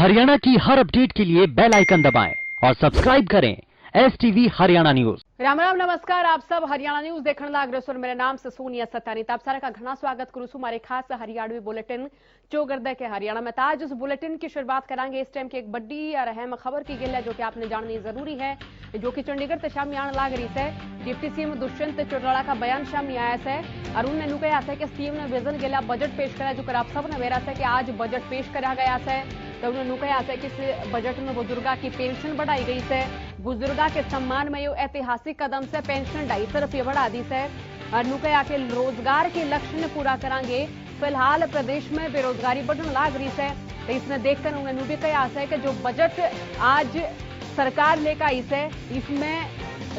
हरियाणा की हर अपडेट के लिए बेल आइकन दबाएं और सब्सक्राइब करें STV हरियाणा न्यूज। राम राम नमस्कार, आप सब हरियाणा न्यूज देखने लाग रहे हो। मेरे नाम से सोनिया सत्तानी आप सारा का घना स्वागत करूं छू मारे खास हरियाणवी बुलेटिन चौगरदे के हरियाणा में। आज उस बुलेटिन की शुरुआत करांगे इस टाइम की एक बड़ी और अहम खबर की गल है जो कि आपने जाननी जरूरी है, जो कि चंडीगढ़ से शामी आने लाग रही है। डिप्टी सीएम दुष्यंत चौटाला का बयान शामी आया है और उन्होंने कहा है कि सीएम ने विजन गया बजट पेश करा, जो आप सब ने वेरा है कि आज बजट पेश करा गया है। तो उन्होंने कहा है कि इस बजट में बुजुर्गा की पेंशन बढ़ाई गई है। बुजुर्गा के सम्मान में यो ऐतिहासिक कदम से पेंशन 250 रुपये बढ़ा दी है और कहा कि रोजगार के लक्ष्य ने पूरा करांगे। फिलहाल प्रदेश में बेरोजगारी बढ़ने लाग रही है, तो इसमें देखकर उन्होंने भी कहा है कि जो बजट आज सरकार लेकर आई है इसमें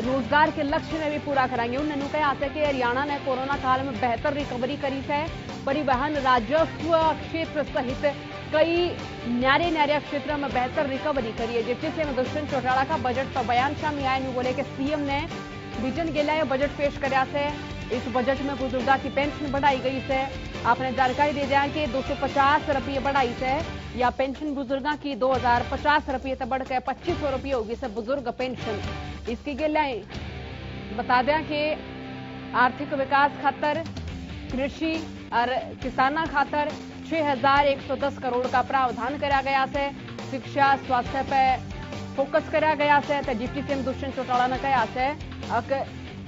रोजगार के लक्ष्य ने भी पूरा कराएंगे। उन्होंने कहा है कि हरियाणा ने कोरोना काल में बेहतर रिकवरी करी है। परिवहन, राजस्व क्षेत्र सहित कई न्यारे क्षेत्रों में बेहतर रिकवरी करी है। डिप्टी सीएम दुष्यंत चौटाला का बजट पर बयान शामिल आया। बोले कि सीएम ने विजन गेला बजट पेश कराया है। इस बजट में बुजुर्गा की पेंशन बढ़ाई गई है। आपने जानकारी दे दिया कि 250 रुपये बढ़ाई है या पेंशन बुजुर्गा की 2050 रुपये से बढ़कर 2500 रुपये होगी से बुजुर्ग पेंशन। इसकी गेला बता दें कि आर्थिक विकास खातर, कृषि और किसाना खातर 6110 करोड़ का प्रावधान करा गया है। शिक्षा, स्वास्थ्य पे फोकस करा गया है। तो डिप्टी सीएम दुष्यंत चौटाला ने कहा है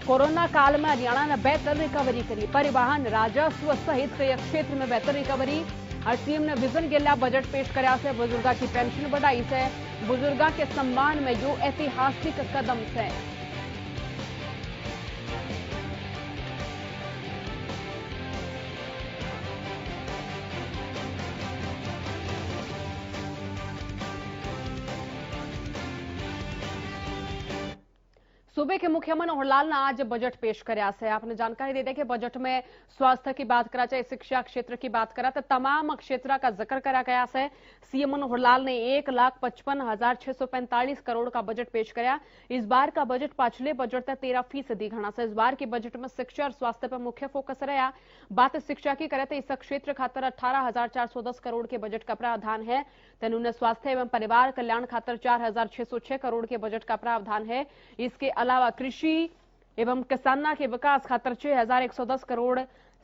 कोरोना काल में हरियाणा ने बेहतर रिकवरी करी। परिवहन, राजस्व सहित कई क्षेत्र में बेहतर रिकवरी और सीएम ने विजन गेला बजट पेश करा है। बुजुर्गा की पेंशन बढ़ाई है। बुजुर्गा के सम्मान में जो ऐतिहासिक कदम है। सूबे के मुख्यमंत्री मनोहर लाल ने आज बजट पेश कराया है। आपने जानकारी दे दी कि बजट में स्वास्थ्य की बात करा, चाहे शिक्षा क्षेत्र की बात करा, तो तमाम क्षेत्र का जिक्र करा गया है। सीएम मनोहर लाल ने 1,55,645 करोड़ का बजट पेश कराया। इस बार का बजट पिछले बजट से 13% घना से। इस बार के बजट में शिक्षा और स्वास्थ्य पर मुख्य फोकस रहा। बात शिक्षा की करें तो इस क्षेत्र खातर 18,410 करोड़ के बजट का प्रावधान है। उन्होंने स्वास्थ्य एवं परिवार कल्याण खातर 4,606 करोड़ के बजट का प्रावधान है। इसके अलावा कृषि एवं किसाना के विकास खातर 6,110 करोड़,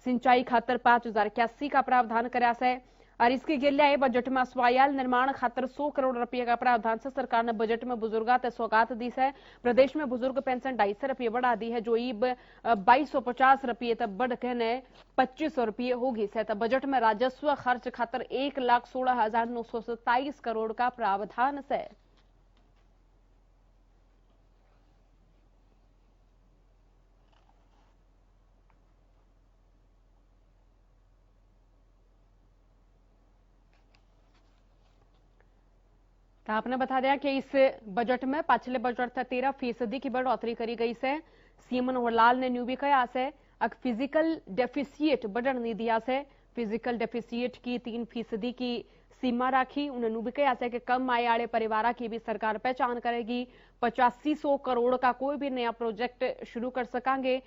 सिंचाई खातर 5,081 का प्रावधान करा है। और इसके गिल्ला बजट में अस्पताल निर्माण खातर 100 करोड़ रुपये का प्रावधान से सरकार ने बजट में बुजुर्गा ते सौगात दी है। प्रदेश में बुजुर्ग पेंशन 250 रुपये बढ़ा दी है, जो ईब 2250 रुपये तक बढ़ के 2500 रुपये होगी है। तो बजट में राजस्व खर्च खातर 1,16,927 करोड़ का प्रावधान है। तो आपने बता दिया कि इस बजट में पिछले बजट से 13% की बढ़ोतरी करी गई है। सीएम मनोहर लाल ने न्यू भी कहा है फिजिकल डेफिसिट बढ़ने नहीं दिया है। फिजिकल डेफिसिट की 3% की सीमा राखी। उन्होंने भी कहा है कि कम आय वाले परिवार की भी सरकार पहचान करेगी। 8500 करोड़ का कोई भी नया प्रोजेक्ट शुरू कर सकेंगे।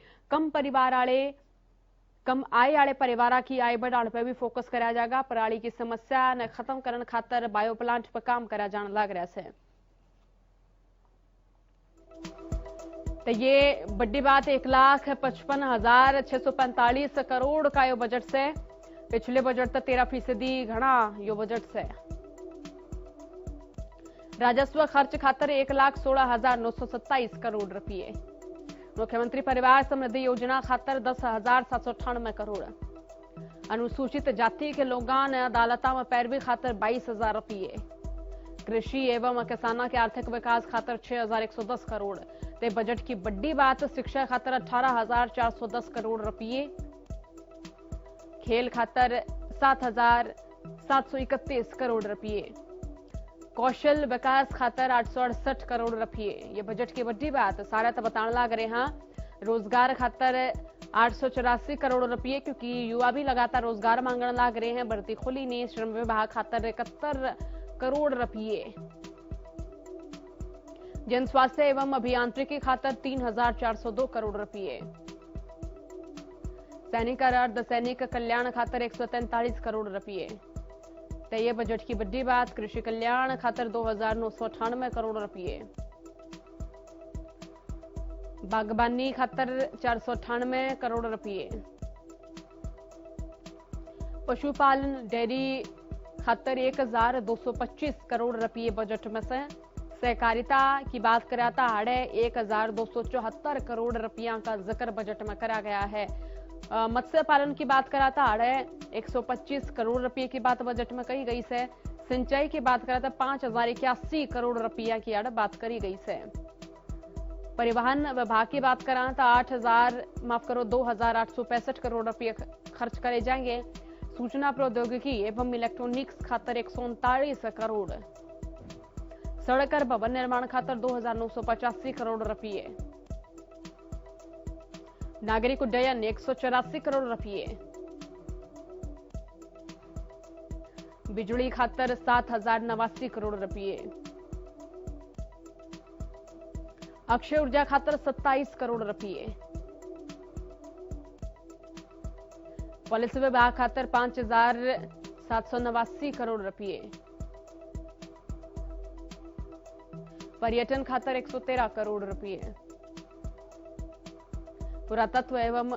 कम आय वाले परिवार की आय बढ़ाने पर भी फोकस करा जाएगा। पराली की समस्या ने खत्म करने खातर बायो प्लांट पर काम करा जाने लग रहा है। तो ये बड़ी बात 1,55,645 करोड़ का यो बजट से। पिछले बजट तो 13% घना यो बजट से। राजस्व खर्च खातर 1,16,927 करोड़ रुपये। मुख्यमंत्री परिवार समृद्धि योजना खातर 10,798 करोड़। अनुसूचित जाति के लोगों ने अदालत में पैरवी खातर 22,000 रुपये। कृषि एवं किसाना के आर्थिक विकास खातर 6,110 करोड़। ते बजट की बड़ी बात शिक्षा खातर 18,410 करोड़ रुपये। खेल खातर 7,731 करोड़ रुपये। कौशल विकास खातर 868 करोड़ रुपये। ये बजट की बड़ी बात सारा तो बताने लग रहे हैं। रोजगार खातर 884 करोड़ रुपये, क्योंकि युवा भी लगातार रोजगार मांगने लग रहे हैं। भर्ती खुली ने। श्रम विभाग खातर 71 करोड़ रुपये। जन स्वास्थ्य एवं अभियांत्रिकी खातर 3,402 करोड़ रुपये। सैनिक और अर्धसैनिक कल्याण खातर 143 करोड़ रुपये। तो ये बजट की बड़ी बात। कृषि कल्याण खातर 2,998 करोड़ रुपये, बागबानी खातर 498 करोड़ रुपये, पशुपालन डेयरी खातर 1,225 करोड़ रुपये बजट में से। सहकारिता की बात करें तो 1,274 करोड़ रुपया का जिक्र बजट में करा गया है। मत्स्य पालन की बात करा तो 125 करोड़ रुपये की बात बजट में कही गई है। सिंचाई की बात करा तो 5,081 करोड़ रुपया की बात करी गई है। परिवहन विभाग की बात करा तो 2,865 करोड़ रुपये खर्च करे जाएंगे। सूचना प्रौद्योगिकी एवं इलेक्ट्रॉनिक्स खातर 139 करोड़, सड़क और भवन निर्माण खातर 2,985 करोड़ रुपये, नागरिक उड्डयन 184 करोड़ रुपये, बिजली खातर 7,089 करोड़ रुपये, अक्षय ऊर्जा खातर 27 करोड़ रुपये, पुलिस विभाग खातर 5,789 करोड़ रुपये, पर्यटन खातर 113 करोड़ रुपये, पुरातत्व एवं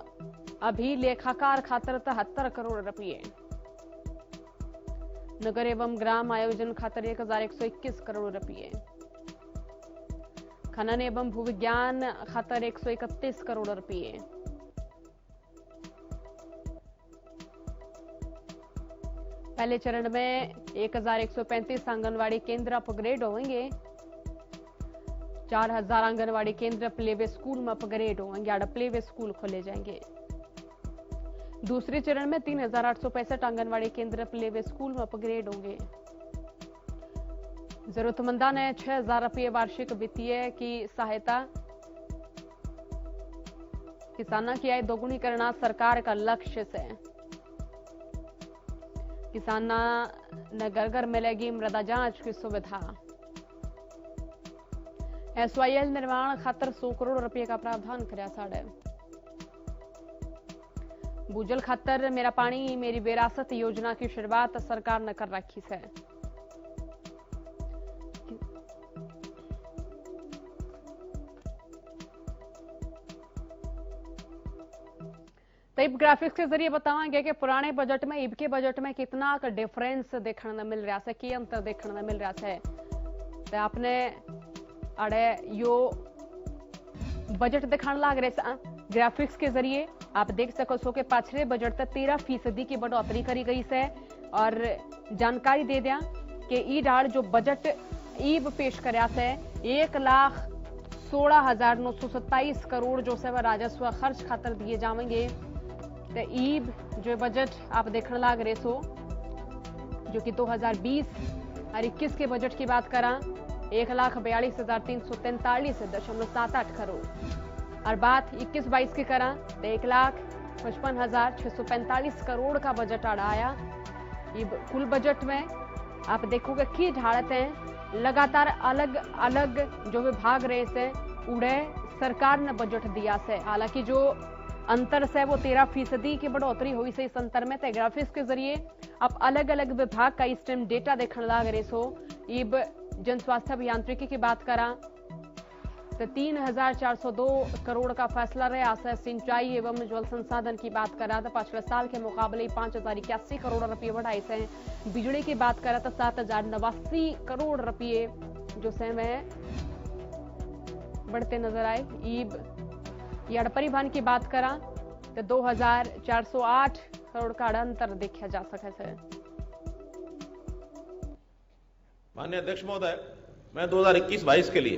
अभिलेखाकार खातर 73 करोड़ रुपये, नगर एवं ग्राम आयोजन खातर 1,121 करोड़ रुपये, खनन एवं भूविज्ञान खातर 131 करोड़ रुपये, पहले चरण में 1,135 आंगनवाड़ी केंद्र अपग्रेड होंगे। 4,000 आंगनवाड़ी केंद्र प्लेवे स्कूल में अपग्रेड होंगे, 8 प्लेवे स्कूल खोले जाएंगे। दूसरे चरण में 3,865 आंगनवाड़ी केंद्र प्लेवे स्कूल में अपग्रेड होंगे। जरूरतमंदा ने 6,000 रुपये वार्षिक वित्तीय की सहायता। किसानों की आय दोगुनी करना सरकार का लक्ष्य से। किसानों ने घर घर मिलेगी मृदा जांच की सुविधा। SYL निर्माण खातर 100 करोड़ रुपए का प्रावधान कराया साढ़े। भूजल खातर मेरा पानी मेरी विरासत योजना की शुरुआत सरकार ने कर रखी है। तो इब ग्राफिक्स के जरिए बताएंगे कि पुराने बजट में इब के बजट में कितना का डिफरेंस देखने मिल रहा है, की अंतर देखने मिल रहा है। तो आपने अड़े यो बजट दिखाने लग रहे ग्राफिक्स के जरिए आप देख सको सो के पिछले बजट तक 13% की बढ़ोतरी करी गई है। और जानकारी दे दिया कि ई डाल जो बजट ईब पेश कराया है 1,16,927 करोड़ जो से वह राजस्व खर्च खातर दिए जाएंगे। तो ईब जो बजट आप देखने लग रहे सो जो कि 2020 और 21 के बजट की बात करा 1,42,343.78 करोड़ और बात 21-22 की करा तो 1,55,645 करोड़ का बजट आया। कुल बजट में आप देखोगे कि ढालत हैं लगातार अलग अलग जो विभाग रहे से उड़े सरकार ने बजट दिया से। हालांकि जो अंतर से वो 13% की बढ़ोतरी हुई से इस अंतर में ग्राफिक्स के जरिए आप अलग अलग विभाग का इस टाइम डेटा देखने लग रहे सो। इब जन स्वास्थ्य अभियांत्रिकी की बात करा तो 3,402 करोड़ का फैसला रहा है। सिंचाई एवं जल संसाधन की बात करा तो पिछले साल के मुकाबले 5,081 करोड़ रुपये बढ़ाए से। बिजली की बात करा तो 7,089 करोड़ रुपये जो से में बढ़ते नजर आए। ईब या परिवहन की बात करा तो 2,408 करोड़ का अंतर देखा जा सके है। माननीय अध्यक्ष महोदय, मैं 2021-22 के लिए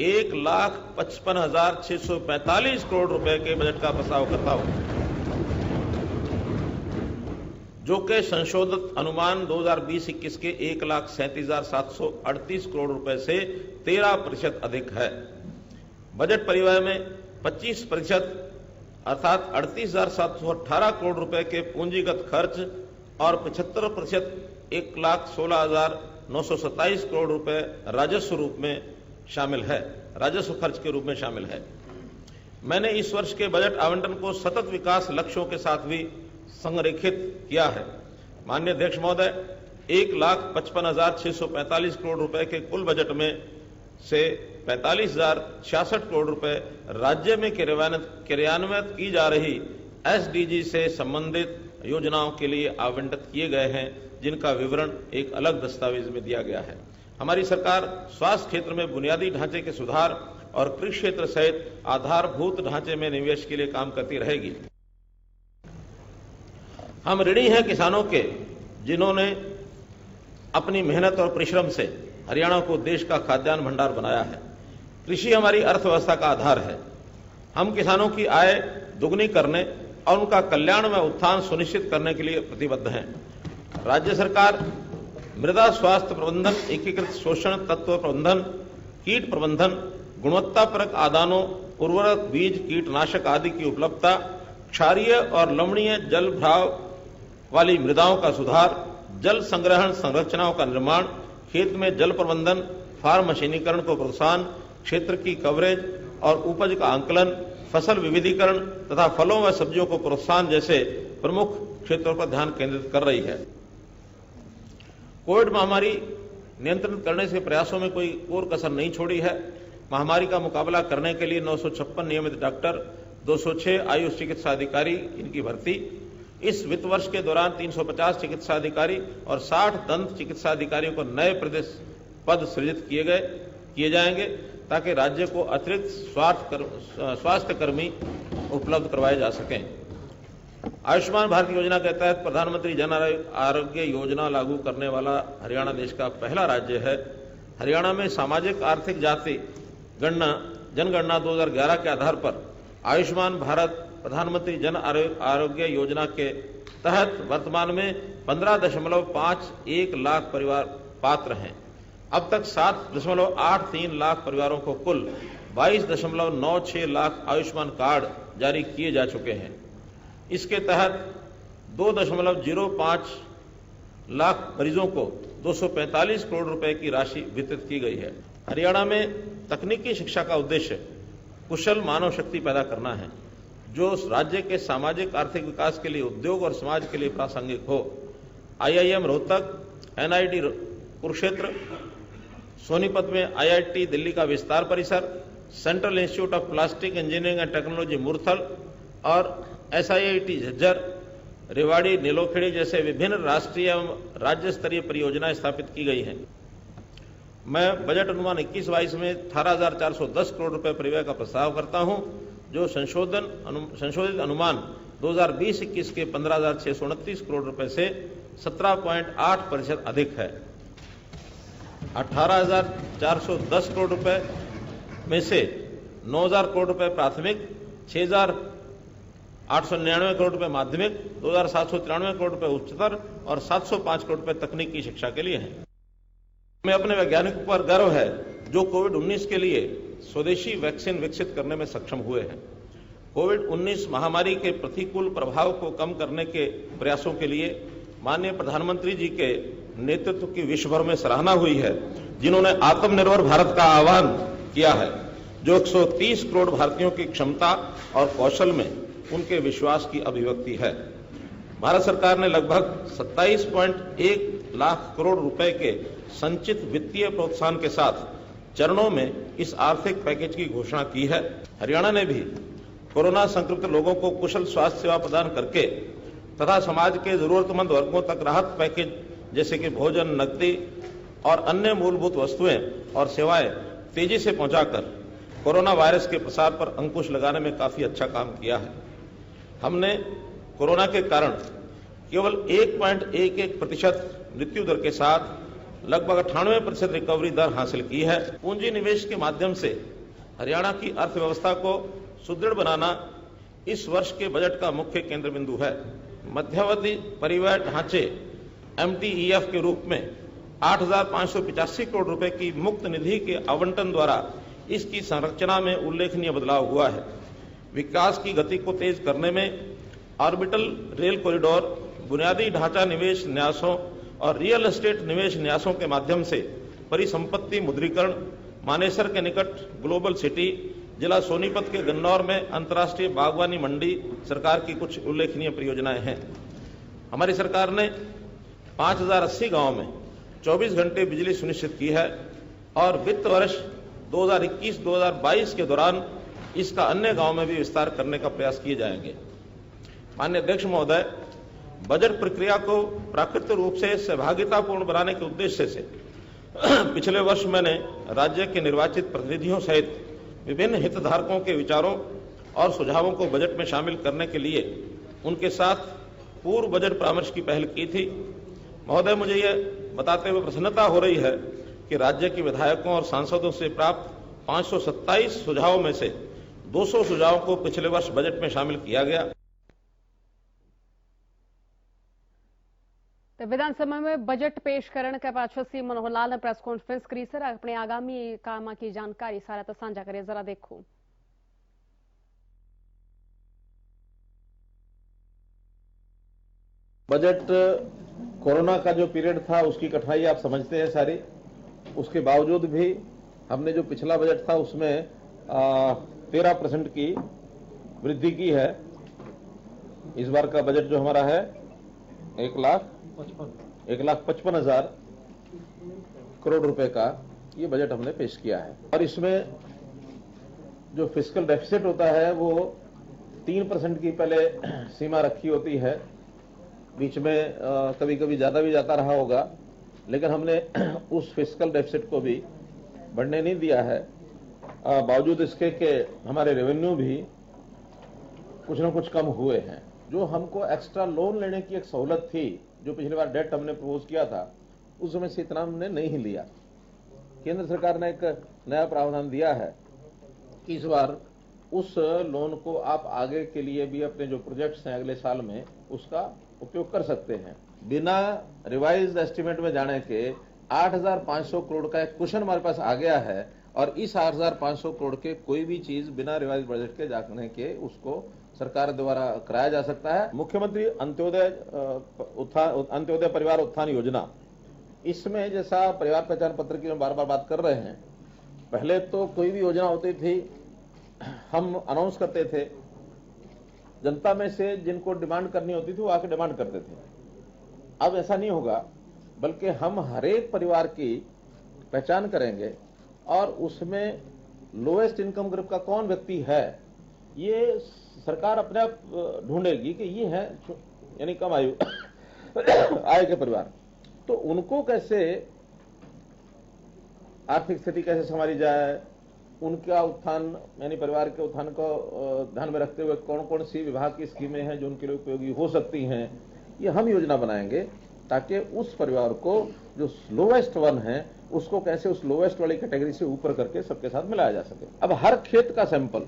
1,55,645 करोड़ रुपए के बजट का प्रस्ताव करता हूं, जो कि संशोधित अनुमान 2020-21 के 1,37,738 करोड़ रुपए से 13% अधिक है। बजट परिव्यय में 25% अर्थात 38,718 करोड़ रुपए के पूंजीगत खर्च और 75% 1,16,927 करोड़ रुपए राजस्व रूप में शामिल है, राजस्व खर्च के रूप में शामिल है। मैंने इस वर्ष के बजट आवंटन को सतत विकास लक्ष्यों के साथ भी संरेखित किया है। माननीय अध्यक्ष महोदय, 1,55,645 करोड़ रुपए के कुल बजट में से 45,066 करोड़ रुपए राज्य में क्रियान्वित की जा रही एसडीजी से संबंधित योजनाओं के लिए आवंटित किए गए हैं, जिनका विवरण एक अलग दस्तावेज में दिया गया है। हमारी सरकार स्वास्थ्य क्षेत्र में बुनियादी ढांचे के सुधार और कृषि क्षेत्र सहित आधारभूत ढांचे में निवेश के लिए काम करती रहेगी। हम ऋणी हैं किसानों के, जिन्होंने अपनी मेहनत और परिश्रम से हरियाणा को देश का खाद्यान्न भंडार बनाया है। कृषि हमारी अर्थव्यवस्था का आधार है। हम किसानों की आय दुगनी करने और उनका कल्याण व उत्थान सुनिश्चित करने के लिए प्रतिबद्ध हैं। राज्य सरकार मृदा स्वास्थ्य प्रबंधन, एकीकृत शोषण तत्व प्रबंधन, कीट प्रबंधन, गुणवत्तापरक आदानों, उर्वरक, बीज, कीटनाशक आदि की उपलब्धता, क्षारीय और लवणीय जल भराव वाली मृदाओं का सुधार, जल संग्रहण संरचनाओं का निर्माण, खेत में जल प्रबंधन, फार्म मशीनीकरण को प्रोत्साहन, क्षेत्र की कवरेज और उपज का आंकलन, फसल विविधीकरण तथा फलों व सब्जियों को प्रोत्साहन जैसे प्रमुख क्षेत्रों पर ध्यान केंद्रित कर रही है। कोविड महामारी नियंत्रित करने के प्रयासों में कोई और कसर नहीं छोड़ी है। महामारी का मुकाबला करने के लिए 956 नियमित डॉक्टर, 206 आयुष चिकित्सा अधिकारी, इनकी भर्ती। इस वित्त वर्ष के दौरान 350 चिकित्सा अधिकारी और 60 दंत चिकित्सा अधिकारियों को नए प्रदेश पद सृजित किए जाएंगे, ताकि राज्य को अतिरिक्त स्वास्थ्य कर्मी उपलब्ध करवाए जा सकें। आयुष्मान भारत योजना के तहत प्रधानमंत्री जन आरोग्य योजना लागू करने वाला हरियाणा देश का पहला राज्य है। हरियाणा में सामाजिक आर्थिक जाति जनगणना 2011 के आधार पर आयुष्मान भारत प्रधानमंत्री जन आरोग्य योजना के तहत वर्तमान में 15.51 लाख परिवार पात्र हैं। अब तक 7.83 लाख परिवारों को कुल 22.96 लाख आयुष्मान कार्ड जारी किए जा चुके हैं। इसके तहत 2.05 लाख मरीजों को 245 करोड़ रुपए की राशि वितरित की गई है। हरियाणा में तकनीकी शिक्षा का उद्देश्य कुशल मानव शक्ति पैदा करना है, जो राज्य के सामाजिक आर्थिक विकास के लिए, उद्योग और समाज के लिए प्रासंगिक हो। IIM रोहतक, NIT कुरुक्षेत्र, सोनीपत में IIT दिल्ली का विस्तार परिसर, central institute of plastic engineering and technology Murthal और SIIT झज्जर, रेवाड़ी, नीलोखेड़ी जैसे विभिन्न राष्ट्रीय एवं राज्य स्तरीय परियोजनाएं स्थापित की गई हैं। मैं बजट अनुमान 21-22 में 18,410 करोड़ रुपए परिव्यय का प्रस्ताव करता हूं, जो संशोधित अनुमान 2020-21 के 15,629 करोड़ रुपए से 17.8% अधिक है। 18,410 करोड़ रुपए में से 9,000 करोड़ रुपए प्राथमिक, 6,899 करोड़ रुपए माध्यमिक, 2,793 करोड़ रुपए उच्चतर और 705 करोड़ रुपए तकनीकी शिक्षा के लिए हैं। हमें अपने वैज्ञानिकों पर गर्व है, जो कोविड-19 के लिए स्वदेशी वैक्सीन विकसित करने में सक्षम हुए हैं। कोविड-19 महामारी के प्रतिकूल प्रभाव को कम करने के प्रयासों के लिए माननीय प्रधानमंत्री जी के नेतृत्व की विश्व भर में सराहना हुई है, जिन्होंने आत्मनिर्भर भारत का आह्वान किया है, जो 130 करोड़ भारतीयों की क्षमता और कौशल में उनके विश्वास की अभिव्यक्ति है। भारत सरकार ने लगभग 27.1 लाख करोड़ रुपए के संचित वित्तीय प्रोत्साहन के साथ चरणों में इस आर्थिक पैकेज की घोषणा की है। हरियाणा ने भी कोरोना संक्रमित लोगों को कुशल स्वास्थ्य सेवा प्रदान करके तथा समाज के जरूरतमंद वर्गों तक राहत पैकेज जैसे कि भोजन, नकदी और अन्य मूलभूत वस्तुएं और सेवाएं तेजी से पहुंचाकर कोरोना वायरस के प्रसार पर अंकुश लगाने में काफी अच्छा काम किया है। हमने कोरोना के कारण केवल 1.11% मृत्यु दर के साथ लगभग 98% रिकवरी दर हासिल की है। पूंजी निवेश के माध्यम से हरियाणा की अर्थव्यवस्था को सुदृढ़ बनाना इस वर्ष के बजट का मुख्य केंद्र बिंदु है। मध्यावधि परिव्यय ढांचे MTEF के रूप में 8,585 करोड़ रुपए की मुक्त निधि के आवंटन द्वारा इसकी संरचना में उल्लेखनीय बदलाव हुआ है। विकास की गति को तेज करने में ऑर्बिटल रेल कॉरिडोर, बुनियादी ढांचा निवेश न्यासों और रियल एस्टेट निवेश न्यासों के माध्यम से परिसंपत्ति मुद्रीकरण, मानेसर के निकट ग्लोबल सिटी, जिला सोनीपत के गन्नौर में अंतर्राष्ट्रीय बागवानी मंडी सरकार की कुछ उल्लेखनीय परियोजनाएं हैं। हमारी सरकार ने 5080 गांव में 24 घंटे बिजली सुनिश्चित की है और वित्त वर्ष 2021-2022 के दौरान इसका अन्य गांव में भी विस्तार करने का प्रयास किए जाएंगे। माननीय अध्यक्ष महोदय, बजट प्रक्रिया को प्राकृतिक रूप से सहभागितापूर्ण बनाने के उद्देश्य से पिछले वर्ष मैंने राज्य के निर्वाचित प्रतिनिधियों सहित विभिन्न हितधारकों के विचारों और सुझावों को बजट में शामिल करने के लिए उनके साथ पूर्व बजट परामर्श की पहल की थी। महोदय, मुझे यह बताते हुए प्रसन्नता हो रही है कि राज्य के विधायकों और सांसदों से प्राप्त 527 सुझावों में से 200 सुझावों को पिछले वर्ष बजट में शामिल किया गया। तो विधानसभा में बजट पेश करने के पाछळ सी मनोहर लाल ने प्रेस कॉन्फ्रेंस करी सर अपने आगामी कामां की जानकारी सारा तो साझा करे, जरा देखो। बजट कोरोना का जो पीरियड था उसकी कठिनाई आप समझते हैं सारी। उसके बावजूद भी हमने जो पिछला बजट था उसमें 13% की वृद्धि की है। इस बार का बजट जो हमारा है 1,55,000 करोड़ रुपए का ये बजट हमने पेश किया है। और इसमें जो फिस्कल डेफिसिट होता है वो 3% की पहले सीमा रखी होती है, बीच में कभी कभी ज्यादा भी जाता रहा होगा, लेकिन हमने उस फिस्कल डेफिसिट को भी बढ़ने नहीं दिया है। बावजूद इसके कि हमारे रेवेन्यू भी कुछ न कुछ कम हुए हैं। जो हमको एक्स्ट्रा लोन लेने की एक सहूलत थी, जो पिछली बार डेट हमने प्रपोज किया था, उस समय से इतना हमने नहीं लिया। केंद्र सरकार ने एक नया प्रावधान दिया है कि इस बार उस लोन को आप आगे के लिए भी अपने जो प्रोजेक्ट्स हैं अगले साल में उसका उपयोग कर सकते हैं। बिना रिवाइज्ड एस्टीमेट में जाने के 8,500 करोड़ का एक कुशन हमारे पास आ गया है और इस 8,500 करोड़ के कोई भी चीज बिना रिवाइज बजट के जाने के उसको सरकार द्वारा कराया जा सकता है। मुख्यमंत्री अंत्योदय परिवार उत्थान योजना, इसमें जैसा परिवार पहचान पत्र की हम बार बार बात कर रहे हैं, पहले तो कोई भी योजना होती थी हम अनाउंस करते थे, जनता में से जिनको डिमांड करनी होती थी वो आके डिमांड करते थे। अब ऐसा नहीं होगा, बल्कि हम हरेक परिवार की पहचान करेंगे और उसमें लोएस्ट इनकम ग्रुप का कौन व्यक्ति है ये सरकार अपने आप ढूंढेगी कि ये है यानी कम आयु आय के परिवार, तो उनको कैसे आर्थिक स्थिति कैसे संभाली जाए, उनका उत्थान यानी परिवार के उत्थान को ध्यान में रखते हुए कौन कौन सी विभाग की स्कीमें हैं जो उनके लिए उपयोगी हो सकती हैं, ये हम योजना बनाएंगे ताकि उस परिवार को जो लोवेस्ट वन है उसको कैसे उस लोवेस्ट वाली कैटेगरी से ऊपर करके सबके साथ मिलाया जा सके। अब हर खेत का सैंपल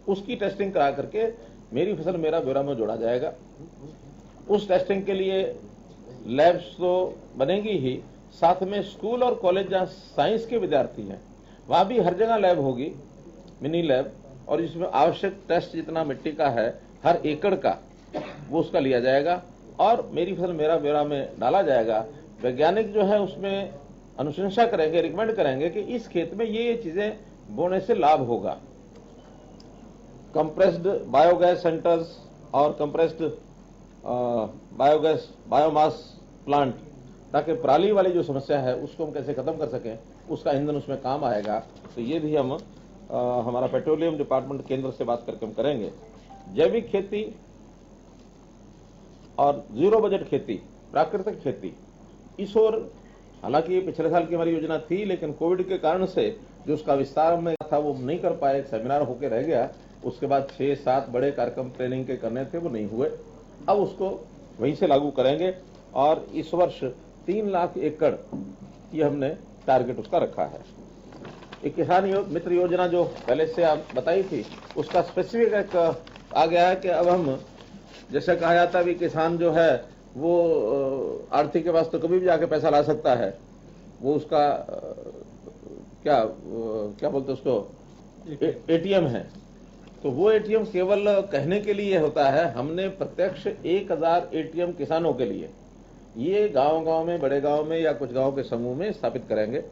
उसकी टेस्टिंग करा करके मेरी फसल मेरा ब्यौरा में जोड़ा जाएगा। उस टेस्टिंग के लिए लैब्स तो बनेगी ही, साथ में स्कूल और कॉलेज जहां साइंस के विद्यार्थी हैं वहां भी हर जगह लैब होगी, मिनी लैब, और इसमें आवश्यक टेस्ट जितना मिट्टी का है हर एकड़ का वो उसका लिया जाएगा और मेरी फसल मेरा ब्यौरा में डाला जाएगा। वैज्ञानिक जो है उसमें अनुशंसा करेंगे, रिकमेंड करेंगे कि इस खेत में ये चीजें बोने से लाभ होगा। कंप्रेस्ड बायोगैस सेंटर्स और कंप्रेस्ड बायोमास प्लांट, ताकि पराली वाली जो समस्या है उसको हम कैसे खत्म कर सकें, उसका ईंधन उसमें काम आएगा। तो ये भी हम हमारा पेट्रोलियम डिपार्टमेंट केंद्र से बात करके हम करेंगे। जैविक खेती और जीरो बजट खेती, प्राकृतिक खेती, इस ओर हालांकि पिछले साल की हमारी योजना थी, लेकिन कोविड के कारण से जो उसका विस्तार में था वो नहीं कर पाए, सेमिनार होकर रह गया। उसके बाद 6-7 बड़े कार्यक्रम ट्रेनिंग के करने थे, वो नहीं हुए। अब उसको वहीं से लागू करेंगे और इस वर्ष 3 लाख एकड़ ये हमने टारगेट उसका रखा है। एक किसान मित्र योजना जो पहले से आप बताई थी, उसका स्पेसिफिक एक आ गया है कि अब हम जैसे कहा जाता है भी किसान जो है वो आर्थिक के पास तो कभी भी जाके पैसा ला सकता है, वो उसका क्या बोलते उसको एटीएम है, तो वो एटीएम केवल कहने के लिए होता है। हमने प्रत्यक्ष 1000 एटीएम किसानों के लिए ये गांव-गांव में, बड़े गांव में या कुछ गांव के समूह में स्थापित करेंगे।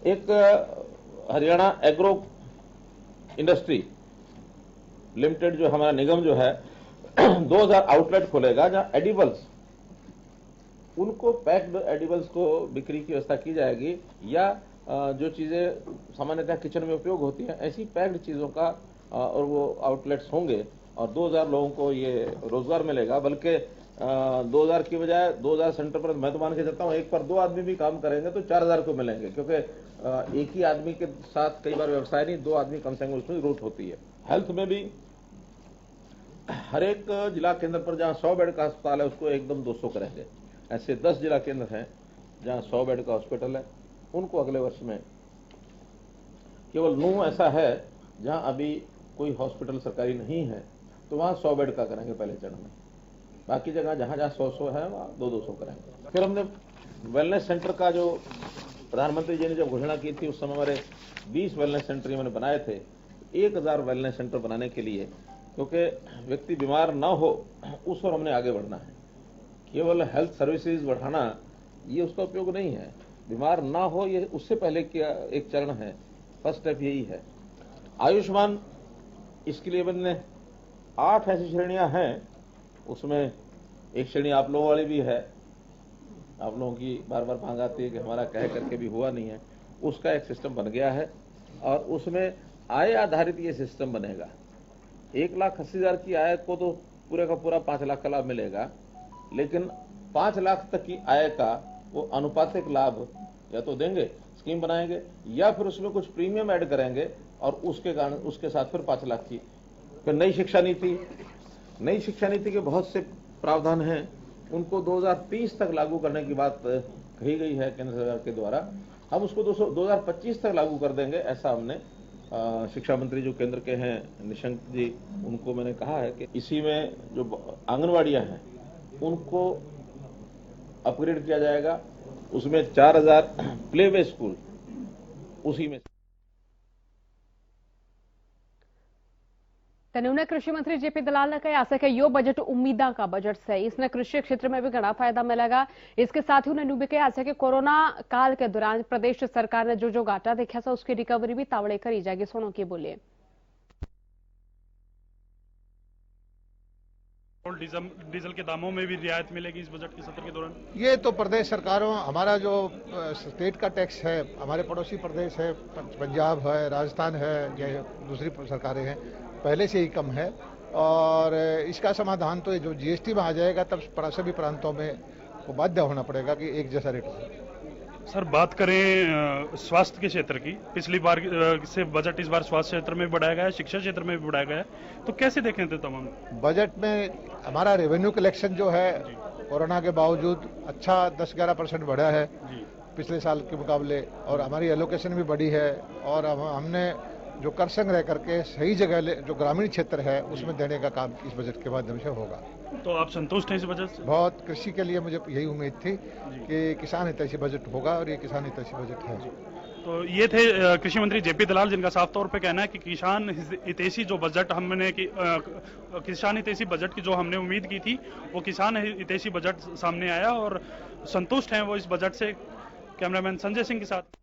एक हरियाणा एग्रो इंडस्ट्री लिमिटेड जो हमारा निगम जो है 2000 आउटलेट खोलेगा जहां एडिबल्स उनको पैक्ड एडिबल्स को बिक्री की व्यवस्था की जाएगी, या जो चीजें सामान्यतः किचन में उपयोग होती हैं ऐसी पैक्ड चीजों का और वो आउटलेट्स होंगे, और 2000 लोगों को ये रोजगार मिलेगा। बल्कि 2000 की बजाय 2000 सेंटर पर मैं तो मान के चलता हूँ एक पर 2 आदमी भी काम करेंगे तो 4000 को मिलेंगे, क्योंकि एक ही आदमी के साथ कई बार व्यवसाय नहीं, 2 आदमी कम से कम उसमें जरूरत होती है। हेल्थ में भी हर एक जिला केंद्र पर जहां 100 बेड का अस्पताल है उसको एकदम 200 करेंगे। ऐसे 10 जिला केंद्र हैं जहां 100 बेड का हॉस्पिटल है, उनको अगले वर्ष में केवल 9 ऐसा है जहां अभी कोई हॉस्पिटल सरकारी नहीं है तो वहां 100 बेड का करेंगे पहले चरण में। बाकी जगह जहां जहां 100 है वहां 200 करेंगे। फिर हमने वेलनेस सेंटर का जो प्रधानमंत्री जी ने जब घोषणा की थी उस समय हमारे 20 वेलनेस सेंटर मैंने बनाए थे। 1000 वेलनेस सेंटर बनाने के लिए, क्योंकि व्यक्ति बीमार ना हो उस पर हमने आगे बढ़ना है। केवल हेल्थ सर्विसेज बढ़ाना ये उसका उपयोग नहीं है, बीमार ना हो ये उससे पहले किया एक चरण है, फर्स्ट स्टेप यही है। आयुष्मान, इसके लिए मैंने 8 ऐसी श्रेणियां हैं, उसमें एक श्रेणी आप लोगों वाली भी है। आप लोगों की बार बार मांग आती है कि हमारा कह करके भी हुआ नहीं है, उसका एक सिस्टम बन गया है और उसमें आय आधारित ये सिस्टम बनेगा। 1,80,000 की आय को तो पूरे का पूरा 5 लाख का लाभ मिलेगा, लेकिन 5 लाख तक की आय का वो अनुपातिक लाभ या तो देंगे, स्कीम बनाएंगे, या फिर उसमें कुछ प्रीमियम ऐड करेंगे और उसके कारण उसके साथ फिर 5 लाख की। फिर नई शिक्षा नीति के बहुत से प्रावधान हैं, उनको 2030 तक लागू करने की बात कही गई है केंद्र सरकार के द्वारा। हम उसको 2025 तक लागू कर देंगे, ऐसा हमने शिक्षा मंत्री जो केंद्र के हैं निशंक जी, उनको मैंने कहा है कि इसी में जो आंगनवाड़ियां हैं उनको अपग्रेड किया जाएगा, उसमें 4000 प्ले वे स्कूल उसी में। તેનું કૃષિ મંત્રી જેપી દલાલને કહ્યા છે કે यो बजट उम्मीदा का बजट है, इसने कृषि क्षेत्र में भी घना फायदा मिलेगा। इसके साथ ही उन्होंने भी कहा कि कोरोना काल के दौरान प्रदेश सरकार ने जो घाटा देखा था उसकी रिकवरी भी तावड़े करी जाएगी। सोनो की बोलिए। डीजल के दामों में भी रियायत मिलेगी इस बजट के सत्र के दौरान। ये तो प्रदेश सरकारों, हमारा जो स्टेट का टैक्स है, हमारे पड़ोसी प्रदेश है, पंजाब है, राजस्थान है, या दूसरी सरकारें हैं, पहले से ही कम है। और इसका समाधान तो जो जीएसटी में आ जाएगा तब सभी प्रांतों में वो बाध्य होना पड़ेगा कि एक जैसा रेट हो। सर, बात करें स्वास्थ्य के क्षेत्र की, पिछली बार से बजट इस बार स्वास्थ्य क्षेत्र में बढ़ाया गया है, शिक्षा क्षेत्र में भी बढ़ाया गया है, तो कैसे देखें थे तमाम बजट में? हमारा रेवेन्यू कलेक्शन जो है कोरोना के बावजूद अच्छा 10-11% बढ़ा है पिछले साल के मुकाबले, और हमारी एलोकेशन भी बढ़ी है, और हमने जो कर संग्रह करके सही जगह जो ग्रामीण क्षेत्र है उसमें देने का काम इस बजट के माध्यम से होगा। तो आप संतुष्ट हैं इस बजट से? बहुत। कृषि के लिए मुझे यही उम्मीद थी कि किसान हितैषी बजट होगा, और ये किसान हितैषी बजट है। तो ये थे कृषि मंत्री जेपी दलाल, जिनका साफ तौर पे कहना है कि किसान हितैषी जो बजट हमने किसान हितैषी बजट की जो हमने उम्मीद की थी वो किसान हितैषी बजट सामने आया और संतुष्ट हैं वो इस बजट से। कैमरामैन संजय सिंह के साथ